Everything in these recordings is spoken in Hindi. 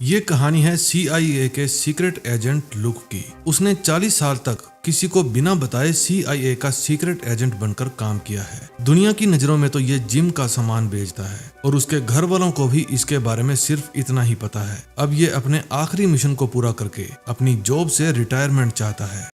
ये कहानी है CIA के सीक्रेट एजेंट लुक की। उसने 40 साल तक किसी को बिना बताए CIA का सीक्रेट एजेंट बनकर काम किया है। दुनिया की नजरों में तो ये जिम का सामान बेचता है और उसके घर वालों को भी इसके बारे में सिर्फ इतना ही पता है। अब ये अपने आखिरी मिशन को पूरा करके अपनी जॉब से रिटायरमेंट चाहता है।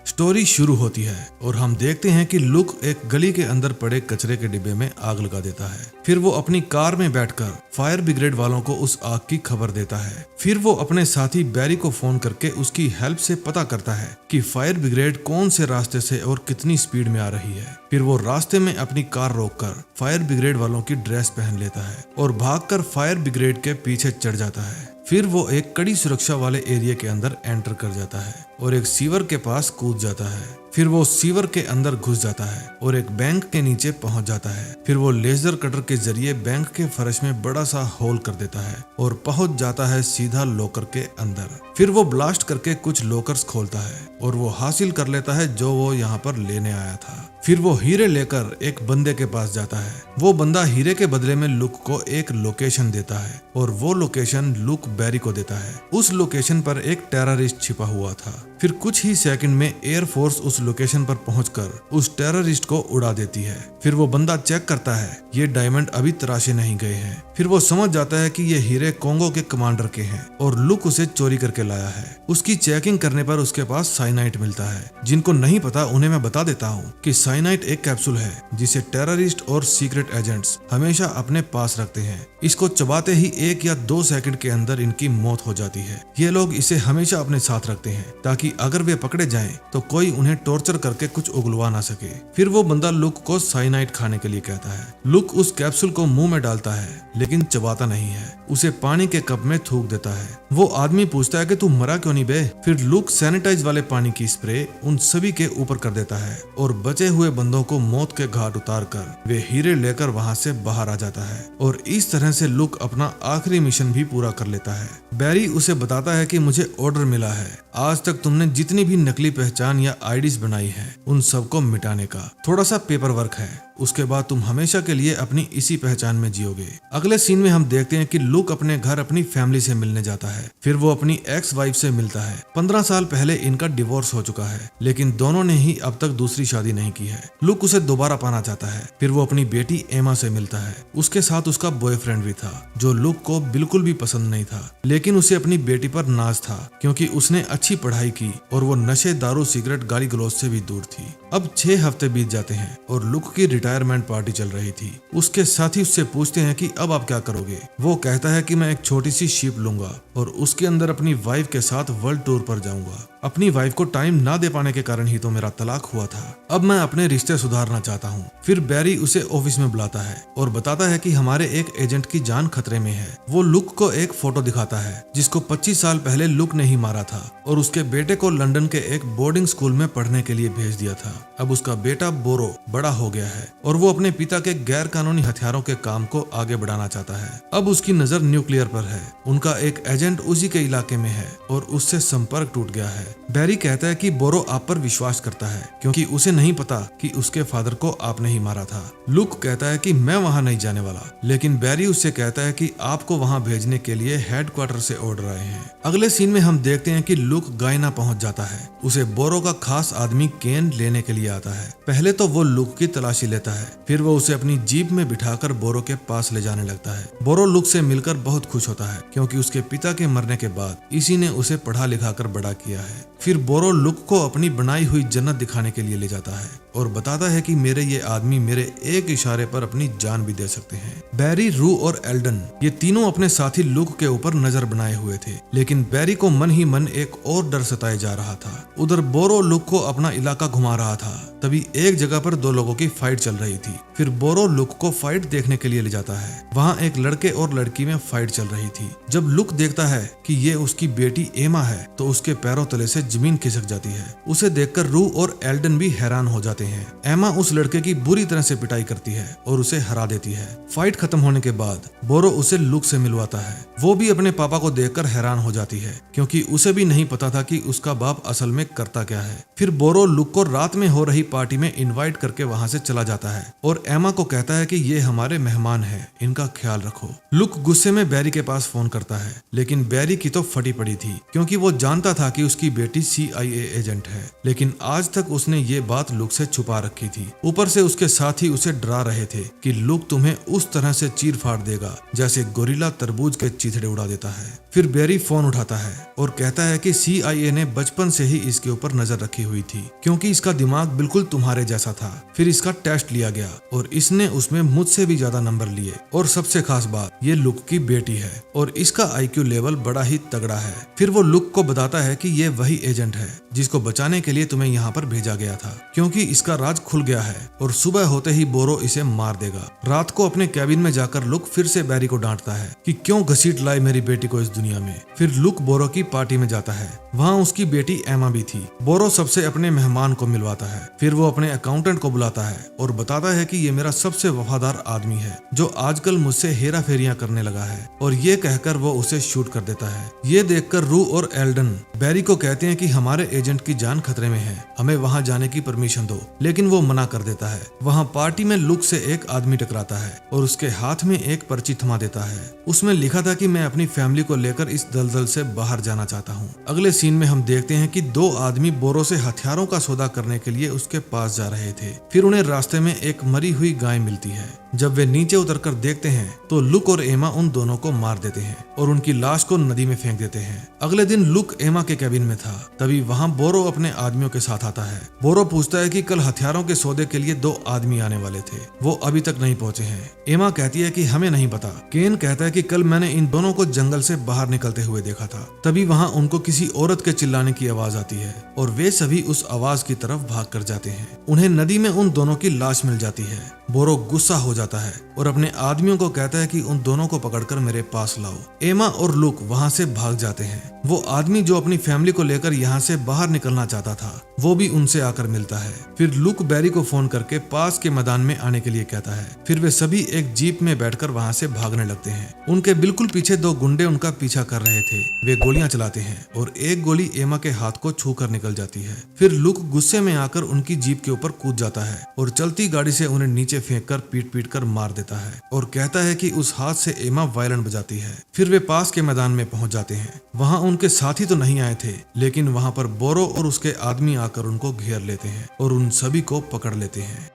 स्टोरी शुरू होती है और हम देखते हैं कि लुक एक गली के अंदर पड़े कचरे के डिब्बे में आग लगा देता है। फिर वो अपनी कार में बैठकर फायर ब्रिगेड वालों को उस आग की खबर देता है। फिर वो अपने साथी बैरी को फोन करके उसकी हेल्प से पता करता है कि फायर ब्रिगेड कौन से रास्ते से और कितनी स्पीड में आ रही है। फिर वो रास्ते में अपनी कार रोककर फायर ब्रिगेड वालों की ड्रेस पहन लेता है और भागकर फायर ब्रिगेड के पीछे चढ़ जाता है। फिर वो एक कड़ी सुरक्षा वाले एरिया के अंदर एंटर कर जाता है और एक सीवर के पास कूद जाता है। फिर वो सीवर के अंदर घुस जाता है और एक बैंक के नीचे पहुंच जाता है। फिर वो लेजर कटर के जरिए बैंक के फर्श में बड़ा सा होल कर देता है और पहुंच जाता है सीधा लॉकर के अंदर। फिर वो ब्लास्ट करके कुछ लॉकर्स खोलता है और वो हासिल कर लेता है जो वो यहाँ पर लेने आया था। फिर वो हीरे लेकर एक बंदे के पास जाता है। वो बंदा हीरे के बदले में लुक को एक लोकेशन देता है और वो लोकेशन लुक बैरी को देता है। उस लोकेशन पर एक टेररिस्ट छिपा हुआ था। फिर कुछ ही सेकंड में एयरफोर्स उस लोकेशन पर पहुंचकर उस टेररिस्ट को उड़ा देती है। फिर वो बंदा चेक करता है ये डायमंड अभी तराशे नहीं गए हैं। फिर वो समझ जाता है कि ये हीरे कोंगो के कमांडर के हैं और लुक उसे चोरी करके लाया है। उसकी चेकिंग करने पर उसके पास साइनाइट मिलता है। जिनको नहीं पता उन्हें मैं बता देता हूँ कि साइनाइट एक कैप्सूल है जिसे टेररिस्ट और सीक्रेट एजेंट्स हमेशा अपने पास रखते हैं। इसको चबाते ही 1 या 2 सेकंड के अंदर इनकी मौत हो जाती है। ये लोग इसे हमेशा अपने साथ रखते हैं ताकि अगर वे पकड़े जाएं तो कोई उन्हें टॉर्चर करके कुछ उगलवा ना सके। फिर वो बंदा लुक को साइनाइट खाने के लिए कहता है। लुक उस कैप्सूल को मुंह में डालता है लेकिन चबाता नहीं है, उसे पानी के कप में थूक देता है। वो आदमी पूछता है कि तू मरा क्यों नहीं बे? फिर लुक सैनिटाइज वाले पानी की स्प्रे उन सभी के ऊपर कर देता है और बचे हुए बंदों को मौत के घाट उतार कर वे हीरे लेकर वहाँ से बाहर आ जाता है और इस तरह से लुक अपना आखिरी मिशन भी पूरा कर लेता है। बैरी उसे बताता है कि मुझे ऑर्डर मिला है, आज तक तुमने जितनी भी नकली पहचान या आईडीज बनाई है उन सबको मिटाने का। थोड़ा सा पेपर वर्क है, उसके बाद तुम हमेशा के लिए अपनी इसी पहचान में जियोगे। अगले सीन में हम देखते हैं कि लुक अपने घर अपनी फैमिली से मिलने जाता है। फिर वो अपनी एक्स वाइफ से मिलता है। 15 साल पहले इनका डिवोर्स हो चुका है लेकिन दोनों ने ही अब तक दूसरी शादी नहीं की है। लुक उसे दोबारा पाना चाहता है। फिर वो अपनी बेटी एमा से मिलता है। उसके साथ उसका बॉयफ्रेंड भी था जो लुक को बिल्कुल भी पसंद नहीं था लेकिन उसे अपनी बेटी पर नाज था क्योंकि उसने अच्छी पढ़ाई की और वो नशे, दारू, सिगरेट, गाली गलौज से भी दूर थी। अब 6 हफ्ते बीत जाते हैं और लुक की रिटायरमेंट पार्टी चल रही थी। उसके साथी उससे पूछते हैं कि अब आप क्या करोगे? वो कहता है कि मैं एक छोटी सी शिप लूंगा और उसके अंदर अपनी वाइफ के साथ वर्ल्ड टूर पर जाऊंगा। अपनी वाइफ को टाइम ना दे पाने के कारण ही तो मेरा तलाक हुआ था। अब मैं अपने रिश्ते सुधारना चाहता हूँ। फिर बैरी उसे ऑफिस में बुलाता है और बताता है कि हमारे एक एजेंट की जान खतरे में है। वो लुक को एक फोटो दिखाता है जिसको 25 साल पहले लुक ने ही मारा था और उसके बेटे को लंदन के एक बोर्डिंग स्कूल में पढ़ने के लिए भेज दिया था। अब उसका बेटा बोरो बड़ा हो गया है और वो अपने पिता के गैर कानूनी हथियारों के काम को आगे बढ़ाना चाहता है। अब उसकी नजर न्यूक्लियर पर है। उनका एक एजेंट उसी के इलाके में है और उससे संपर्क टूट गया है। बैरी कहता है कि बोरो आप पर विश्वास करता है क्योंकि उसे नहीं पता कि उसके फादर को आपने ही मारा था। लुक कहता है कि मैं वहां नहीं जाने वाला लेकिन बैरी उससे कहता है कि आपको वहां भेजने के लिए हेडक्वार्टर से ऑर्डर आए हैं। अगले सीन में हम देखते हैं कि लुक गायना पहुंच जाता है। उसे बोरो का खास आदमी केन लेने के लिए आता है। पहले तो वो लुक की तलाशी लेता है, फिर वो उसे अपनी जीप में बिठाकर बोरो के पास ले जाने लगता है। बोरो लुक से मिलकर बहुत खुश होता है क्योंकि उसके पिता के मरने के बाद इसी ने उसे पढ़ा लिखा कर बड़ा किया है। फिर बोरो लुक को अपनी बनाई हुई जन्नत दिखाने के लिए ले जाता है और बताता है कि मेरे ये आदमी मेरे एक इशारे पर अपनी जान भी दे सकते हैं। बैरी, रू और एल्डन ये तीनों अपने साथी लुक के ऊपर नजर बनाए हुए थे लेकिन बैरी को मन ही मन एक और डर सताए जा रहा था। उधर बोरो लुक को अपना इलाका घुमा रहा था। तभी एक जगह पर 2 लोगों की फाइट चल रही थी। फिर बोरो लुक को फाइट देखने के लिए ले जाता है। वहाँ एक लड़के और लड़की में फाइट चल रही थी। जब लुक देखता है कि ये उसकी बेटी एमा है तो उसके पैरों तले से जमीन खिसक जाती है। उसे देखकर रू और एल्डन भी हैरान हो जाते जाते हैं। एमा उस लड़के की बुरी तरह से पिटाई करती है और उसे हरा देती है। फाइट खत्म होने के बाद बोरो उसे लुक से मिलवाता है। वो भी अपने पापा को देखकर हैरान हो जाती है, क्योंकि उसे भी नहीं पता था कि उसका बाप असल में करता क्या है। फिर बोरो लुक को रात में हो रही पार्टी में इनवाइट करके वहां से चला जाता है और एमा को कहता है कि ये हमारे मेहमान हैं, इनका ख्याल रखो। लुक गुस्से में बैरी के पास फोन करता है, लेकिन बैरी की तो फटी पड़ी थी, क्योंकि वो जानता था कि उसकी बेटी CIA एजेंट है, लेकिन आज तक उसने ये बात लुक से छुपा रखी थी। ऊपर से उसके साथी उसे डरा रहे थे कि लुक तुम्हें उस तरह से चीर फाड़ देगा जैसे गोरिल्ला तरबूज के चीथड़े उड़ा देता है। फिर बैरी फोन उठाता है और कहता है कि CIA ने बचपन से ही इसके ऊपर नजर रखी हुई थी, क्योंकि इसका दिमाग बिल्कुल तुम्हारे जैसा था। फिर इसका टेस्ट लिया गया और इसने उसमें मुझसे भी ज्यादा नंबर लिए, और सबसे खास बात ये लुक की बेटी है और इसका IQ लेवल बड़ा ही तगड़ा है। फिर वो लुक को बताता है कि ये वही एजेंट है जिसको बचाने के लिए तुम्हें यहाँ पर भेजा गया था, क्योंकि इसका राज खुल गया है और सुबह होते ही बोरो इसे मार देगा। रात को अपने कैबिन में जाकर लुक फिर से बैरी को डांटता है कि क्यों घसीट लाए मेरी बेटी को इस दुनिया में। फिर लुक बोरो की पार्टी में जाता है, वहाँ उसकी बेटी एमा भी थी। बोरो सबसे अपने मेहमान को मिलवाता है। फिर वो अपने अकाउंटेंट को बुलाता है और बताता है कि ये मेरा सबसे वफादार आदमी है जो आजकल मुझसे हेरा फेरियां करने लगा है, और ये कहकर वो उसे शूट कर देता है। ये देखकर रू और एल्डन बैरी को कहते हैं कि हमारे एजेंट की जान खतरे में है, हमें वहाँ जाने की परमिशन दो, लेकिन वो मना कर देता है। वहाँ पार्टी में लुक से एक आदमी टकराता है और उसके हाथ में एक पर्ची थमा देता है। उसमें लिखा था कि मैं अपनी फैमिली को लेकर इस दलदल से बाहर जाना चाहता हूँ। अगले सीन में हम देखते हैं कि दो आदमी बोरो से हथियारों का सौदा करने के लिए उसके पास जा रहे थे। फिर उन्हें रास्ते में एक मरी हुई गाय मिलती है। जब वे नीचे उतरकर देखते हैं तो लुक और एमा उन दोनों को मार देते हैं और उनकी लाश को नदी में फेंक देते हैं। अगले दिन लुक एमा के कैबिन में था, तभी वहाँ बोरो अपने आदमियों के साथ आता है। बोरो पूछता है कि कल हथियारों के सौदे के लिए दो आदमी आने वाले थे, वो अभी तक नहीं पहुंचे हैं। एमा कहती है कि हमें नहीं पता। केन कहता है कि कल मैंने इन दोनों को जंगल से बाहर निकलते हुए देखा था। तभी वहाँ उनको किसी औरत के चिल्लाने की आवाज आती है और वे सभी उस आवाज की तरफ भाग कर जाते हैं। उन्हें नदी में उन दोनों की लाश मिल जाती है। बोरो गुस्सा हो जाता है और अपने आदमियों को कहता है कि उन दोनों को पकड़कर मेरे पास लाओ। एमा और लुक वहाँ से भाग जाते हैं। वो आदमी जो अपनी फैमिली को लेकर यहाँ से बाहर निकलना चाहता था, वो भी उनसे आकर मिलता है। फिर लुक बैरी को फोन करके पास के मैदान में आने के लिए कहता है। फिर वे सभी एक जीप में बैठकर वहाँ से भागने लगते हैं। उनके बिल्कुल पीछे दो गुंडे उनका पीछा कर रहे थे। वे गोलियां चलाते हैं और एक गोली एमा के हाथ को छू कर निकल जाती है। फिर लुक गुस्से में आकर उनकी जीप के ऊपर कूद जाता है और चलती गाड़ी से उन्हें नीचे फेंक कर पीट पीट कर मार देता है और कहता है कि उस हाथ से एमा वायलिन बजाती है। फिर वे पास के मैदान में पहुंच जाते हैं। वहां उनके साथी तो नहीं आए थे, लेकिन वहां पर बोरो और उसके आदमी आकर उनको घेर लेते हैं और उन सभी को पकड़ लेते हैं।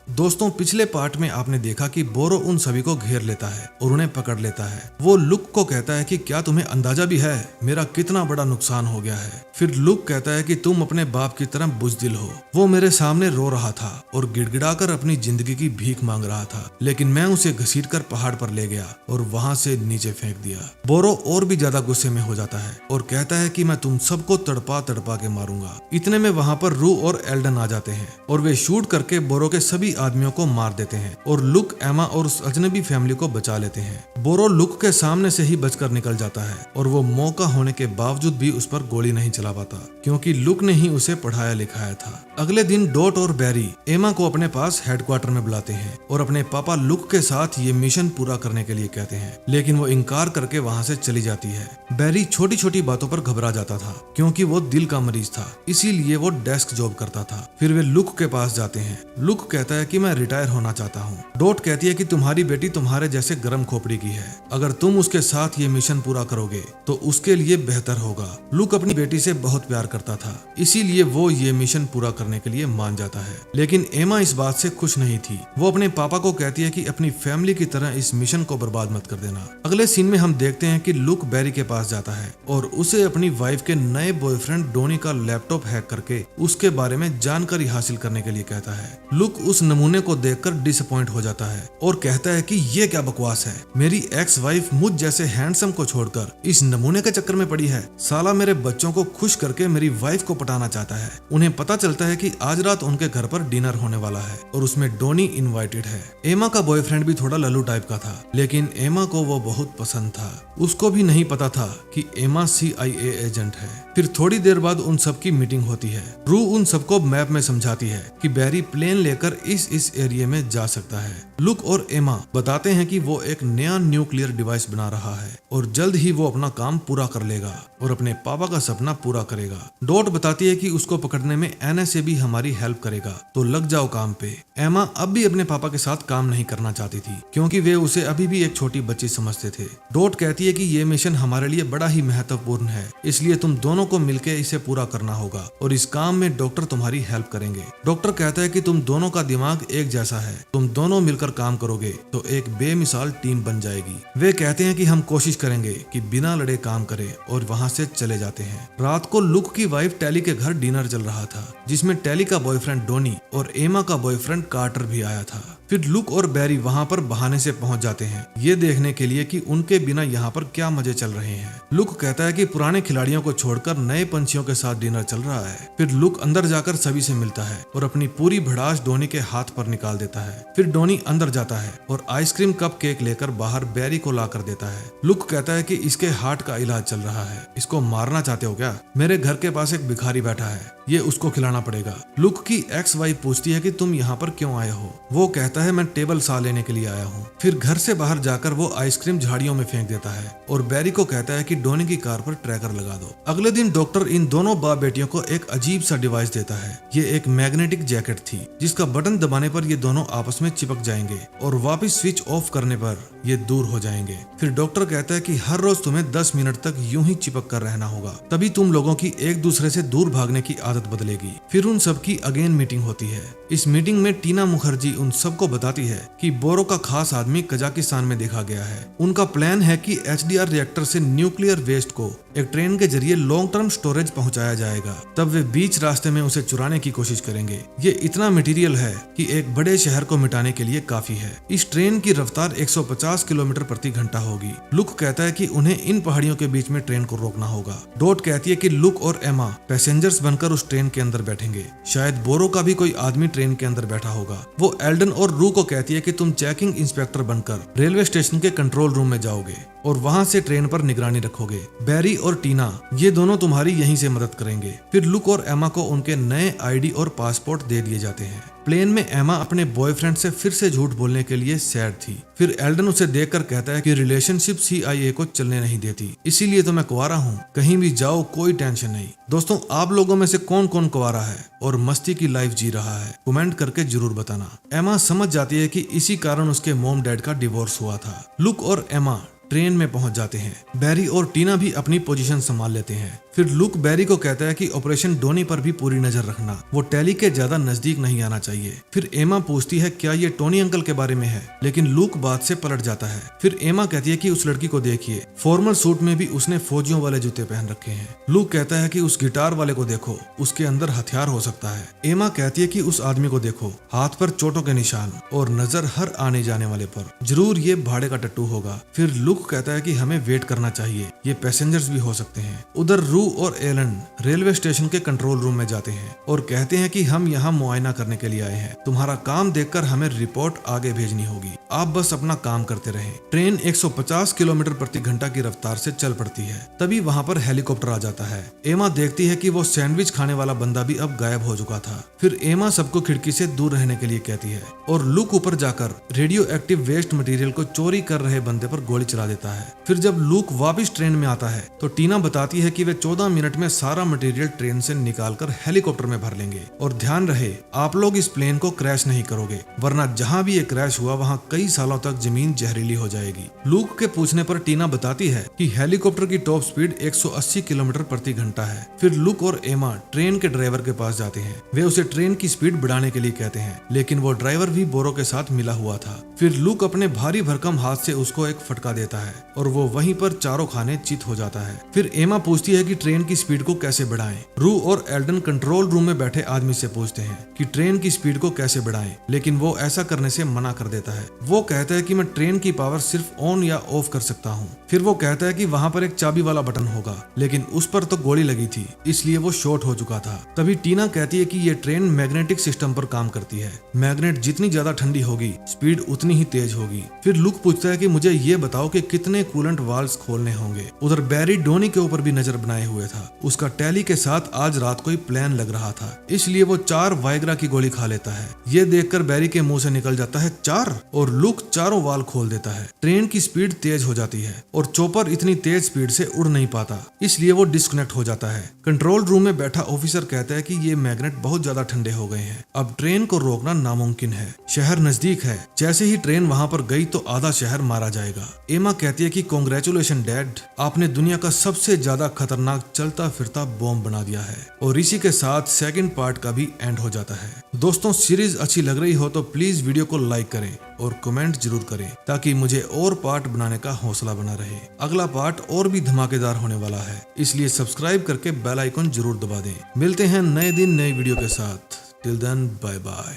दोस्तों, पिछले पार्ट में आपने देखा कि बोरो उन सभी को घेर लेता है और उन्हें पकड़ लेता है। वो लुक को कहता है कि क्या तुम्हें अंदाजा भी है मेरा कितना बड़ा नुकसान हो गया है। फिर लुक कहता है कि तुम अपने बाप की तरह बुज़दिल हो। वो मेरे सामने रो रहा था और गिड़गिड़ाकर अपनी जिंदगी की भीख मांग रहा था, लेकिन मैं उसे घसीटकर पहाड़ पर ले गया और वहां से नीचे फेंक दिया। बोरो और भी ज्यादा गुस्से में हो जाता है और कहता है कि मैं तुम सबको तड़पा तड़पा के मारूंगा। इतने में वहां पर रू और एल्डन आ जाते हैं और वे शूट करके बोरो के सभी आदमियों को मार देते हैं और लुक, एमा और उस अजनबी फैमिली को बचा लेते हैं। बोरो लुक के सामने से ही बचकर निकल जाता है और वो मौका होने के बावजूद भी उस पर गोली नहीं चला पाता, क्योंकि लुक ने ही उसे पढ़ाया लिखाया था। अगले दिन डॉट और बैरी एमा को अपने पास हेडक्वार्टर में बुलाते हैं और अपने पापा लुक के साथ ये मिशन पूरा करने के लिए कहते हैं, लेकिन वो इनकार करके वहाँ से चली जाती है। बैरी छोटी छोटी बातों पर घबरा जाता था, क्योंकि वो दिल का मरीज था, इसीलिए वो डेस्क जॉब करता था। फिर वे लुक के पास जाते हैं। लुक कहता है कि मैं रिटायर होना चाहता हूँ। डॉट कहती है कि तुम्हारी बेटी तुम्हारे जैसे गर्म खोपड़ी की है, अगर तुम उसके साथ ये मिशन पूरा करोगे तो उसके लिए बेहतर होगा। लुक अपनी बेटी से बहुत प्यार करता था, इसीलिए वो ये मिशन पूरा करने के लिए मान जाता है। लेकिन एमा इस बात से खुश नहीं थी। वो अपने पापा को कहती है कि अपनी फैमिली की तरह इस मिशन को बर्बाद मत कर देना। अगले सीन में हम देखते हैं कि लुक बैरी के पास जाता है और उसे अपनी वाइफ के नए बॉयफ्रेंड डोनी का लैपटॉप हैक करके उसके बारे में जानकारी हासिल करने के लिए कहता है। लुक उस नमूने को देखकर डिसअपॉइंट हो जाता है और कहता है कि ये क्या बकवास है, मेरी एक्स वाइफ मुझ जैसे हैंडसम को छोड़कर इस नमूने के चक्कर में पड़ी है। साला मेरे बच्चों को खुश करके मेरी वाइफ को पटाना चाहता है। उन्हें पता चलता है कि आज रात उनके घर पर डिनर होने वाला है और उसमें डोनी इनवाइटेड है। एमा का बॉयफ्रेंड भी थोड़ा लल्लू टाइप का था, लेकिन एमा को वो बहुत पसंद था। उसको भी नहीं पता था कि एमा CIA एजेंट है। फिर थोड़ी देर बाद उन सबकी मीटिंग होती है। रू उन सबको मैप में समझाती है कि बैरी प्लेन लेकर इस एरिया में जा सकता है। लुक और एमा बताते हैं कि वो एक नया न्यूक्लियर डिवाइस बना रहा है और जल्द ही वो अपना काम पूरा कर लेगा और अपने पापा का सपना पूरा करेगा। डॉट बताती है कि उसको पकड़ने में NSA भी हमारी हेल्प करेगा, तो लग जाओ काम पे। एमा अब भी अपने पापा के साथ काम नहीं करना चाहती थी क्योंकि वे उसे अभी भी एक छोटी बच्ची समझते थे। डॉट कहती है कि ये मिशन हमारे लिए बड़ा ही महत्वपूर्ण है, इसलिए तुम दोनों को मिलकर इसे पूरा करना होगा और इस काम में डॉक्टर तुम्हारी हेल्प करेंगे। डॉक्टर कहता है कि तुम दोनों का दिमाग एक जैसा है, तुम दोनों मिलकर काम करोगे तो एक बेमिसाल टीम बन जाएगी। वे कहते हैं कि हम कोशिश करेंगे कि बिना लड़े काम करें और वहाँ से चले जाते हैं। रात को लुक की वाइफ टेली के घर डिनर चल रहा था, जिसमें टेली का बॉयफ्रेंड डोनी और एमा का बॉयफ्रेंड कार्टर भी आया था। फिर लुक और बैरी वहाँ पर बहाने से पहुँच जाते हैं, ये देखने के लिए कि उनके बिना यहाँ पर क्या मजे चल रहे हैं। लुक कहता है कि पुराने खिलाड़ियों को छोड़कर नए पंछियों के साथ डिनर चल रहा है। फिर लुक अंदर जाकर सभी से मिलता है और अपनी पूरी भड़ास डोनी के हाथ पर निकाल देता है। फिर डोनी अंदर जाता है और आइसक्रीम कप केक लेकर बाहर बैरी को ला कर देता है। लुक कहता है कि इसके हार्ट का इलाज चल रहा है, इसको मारना चाहते हो क्या? मेरे घर के पास एक भिखारी बैठा है, ये उसको खिलाना पड़ेगा। लुक की एक्स वाइफ पूछती है कि तुम यहाँ पर क्यों आए हो? वो कहता है मैं टेबल सा लेने के लिए आया हूँ। फिर घर से बाहर जाकर वो आइसक्रीम झाड़ियों में फेंक देता है और बैरी को कहता है कि डोनी की कार पर ट्रैकर लगा दो। अगले दिन डॉक्टर इन दोनों बाप बेटियों को एक अजीब सा डिवाइस देता है। ये एक मैग्नेटिक जैकेट थी जिसका बटन दबाने पर ये दोनों आपस में चिपक जाएंगे और वापस स्विच ऑफ करने पर ये दूर हो जाएंगे। फिर डॉक्टर कहता है कि हर रोज तुम्हें 10 मिनट तक यूं ही चिपक कर रहना होगा, तभी तुम लोगों की एक दूसरे से दूर भागने की आदत बदलेगी। फिर उन सबकी अगेन मीटिंग होती है। इस मीटिंग में टीना मुखर्जी उन सबको बताती है कि बोरो का खास आदमी कजाकिस्तान में देखा गया है। उनका प्लान है कि HDR रिएक्टर से न्यूक्लियर वेस्ट को एक ट्रेन के जरिए लॉन्ग टर्म स्टोरेज पहुंचाया जाएगा, तब वे बीच रास्ते में उसे चुराने की कोशिश करेंगे। ये इतना मटेरियल है कि एक बड़े शहर को मिटाने के लिए काफी है। इस ट्रेन की रफ्तार 150 किलोमीटर प्रति घंटा होगी। लुक कहता है कि उन्हें इन पहाड़ियों के बीच में ट्रेन को रोकना होगा। डॉट कहती है कि लुक और एमा पैसेंजर्स बनकर उस ट्रेन के अंदर बैठेंगे। शायद बोरो का भी कोई आदमी ट्रेन के अंदर बैठा होगा। वो एल्डन और रू को कहती है कि तुम चेकिंग इंस्पेक्टर बनकर रेलवे स्टेशन के कंट्रोल रूम में जाओगे और वहां से ट्रेन पर निगरानी रखोगे। बैरी और टीना ये दोनों तुम्हारी यहीं से मदद करेंगे। फिर लुक और एमा को उनके नए ID और पासपोर्ट दे दिए जाते हैं। प्लेन में एमा अपने बॉयफ्रेंड से फिर से झूठ बोलने के लिए सैड थी। फिर एल्डन उसे देखकर कहता है कि रिलेशनशिप CIA को चलने नहीं देती, इसीलिए तो मैं कुंवारा हूँ, कहीं भी जाओ कोई टेंशन नहीं। दोस्तों, आप लोगों में से कौन कौन कुंवारा है और मस्ती की लाइफ जी रहा है, कमेंट करके जरूर बताना। एमा समझ जाती है कि इसी कारण उसके मॉम डैड का डिवोर्स हुआ था। लुक और एमा ट्रेन में पहुंच जाते हैं। बैरी और टीना भी अपनी पोजीशन संभाल लेते हैं। फिर लुक बैरी को कहता है कि ऑपरेशन डोनी पर भी पूरी नजर रखना, वो टेली के ज्यादा नजदीक नहीं आना चाहिए। फिर एमा पूछती है क्या ये टोनी अंकल के बारे में है, लेकिन लुक बात से पलट जाता है। फिर एमा कहती है कि उस लड़की को देखिए, फॉर्मल सूट में भी उसने फौजियों वाले जूते पहन रखे हैं। लुक कहता है कि उस गिटार वाले को देखो, उसके अंदर हथियार हो सकता है। एमा कहती है कि उस आदमी को देखो, हाथ पर चोटों के निशान और नजर हर आने जाने वाले पर, जरूर ये भाड़े का टट्टू होगा। फिर लुक कहता है कि हमें वेट करना चाहिए, ये पैसेंजर्स भी हो सकते हैं। उधर रू और एलन रेलवे स्टेशन के कंट्रोल रूम में जाते हैं और कहते हैं कि हम यहाँ मुआयना करने के लिए आए हैं, तुम्हारा काम देखकर हमें रिपोर्ट आगे भेजनी होगी, आप बस अपना काम करते रहें। ट्रेन 150 किलोमीटर प्रति घंटा की रफ्तार से चल पड़ती है। तभी वहाँ पर हेलीकॉप्टर आ जाता है। एमा देखती है कि वो सैंडविच खाने वाला बंदा भी अब गायब हो चुका था। फिर एमा सबको खिड़की से दूर रहने के लिए कहती है और लुक ऊपर जाकर रेडियो एक्टिव वेस्ट मटेरियल को चोरी कर रहे बंदे पर गोली चला देता है। फिर जब लुक वापस ट्रेन में आता है तो टीना बताती है कि वे 14 मिनट में सारा मटेरियल ट्रेन से निकालकर हेलीकॉप्टर में भर लेंगे। और ध्यान रहे, आप लोग इस प्लेन को क्रैश नहीं करोगे, वरना जहाँ भी ये क्रैश हुआ वहाँ कई कई सालों तक जमीन जहरीली हो जाएगी। लूक के पूछने पर टीना बताती है कि हेलीकॉप्टर की टॉप स्पीड 180 किलोमीटर प्रति घंटा है। फिर लूक और एमा ट्रेन के ड्राइवर के पास जाते हैं। वे उसे ट्रेन की स्पीड बढ़ाने के लिए कहते हैं, लेकिन वो ड्राइवर भी बोरो के साथ मिला हुआ था। फिर लूक अपने भारी भरकम हाथ से उसको एक फटका देता है और वो वहीं पर चारों खाने चित हो जाता है। फिर एमा पूछती है कि ट्रेन की स्पीड को कैसे बढ़ाएं। रू और एल्डन कंट्रोल रूम में बैठे आदमी से पूछते हैं कि ट्रेन की स्पीड को कैसे बढ़ाएं, लेकिन वो ऐसा करने से मना कर देता है। वो कहता है कि मैं ट्रेन की पावर सिर्फ ऑन या ऑफ कर सकता हूँ। फिर वो कहता है कि वहाँ पर एक चाबी वाला बटन होगा, लेकिन उस पर तो गोली लगी थी, इसलिए वो शॉर्ट हो चुका था। तभी टीना कहती है कि ये ट्रेन मैग्नेटिक सिस्टम पर काम करती है। मैग्नेट जितनी ज्यादा ठंडी होगी, स्पीड उतनी ही तेज होगी। फिर लुक पूछता है कि मुझे ये बताओ कि कितने कूलेंट वाल्व्स खोलने होंगे। उधर बैरी डोनी के ऊपर भी नजर बनाए हुए था। उसका टैली के साथ आज रात कोई प्लान लग रहा था, इसलिए वो 4 वाइग्रा की गोली खा लेता है। ये देखकर बैरी के मुंह से निकल जाता है 4, और लुक चारों वाल्व खोल देता है। ट्रेन की स्पीड तेज हो जाती है और चॉपर इतनी तेज स्पीड से उड़ नहीं पाता, इसलिए वो डिस्कनेक्ट हो जाता है। कंट्रोल रूम में बैठा ऑफिसर कहता है कि ये मैग्नेट बहुत ज्यादा ठंडे हो गए हैं, अब ट्रेन को रोकना नामुमकिन है। शहर नजदीक है, जैसे ही ट्रेन वहां पर गई तो आधा शहर मारा जाएगा। एमा कहती है कि कांग्रेचुलेशन डैड, आपने दुनिया का सबसे ज्यादा खतरनाक चलता फिरता बॉम्ब बना दिया है। और इसी के साथ सेकंड पार्ट का भी एंड हो जाता है। दोस्तों, सीरीज अच्छी लग रही हो तो प्लीज वीडियो को लाइक करें और कमेंट जरूर करें, ताकि मुझे और पार्ट बनाने का हौसला बना रहे। अगला पार्ट और भी धमाकेदार होने वाला है, इसलिए सब्सक्राइब करके बेल आइकन जरूर दबा दें। मिलते हैं नए दिन नए वीडियो के साथ। Till then, bye bye.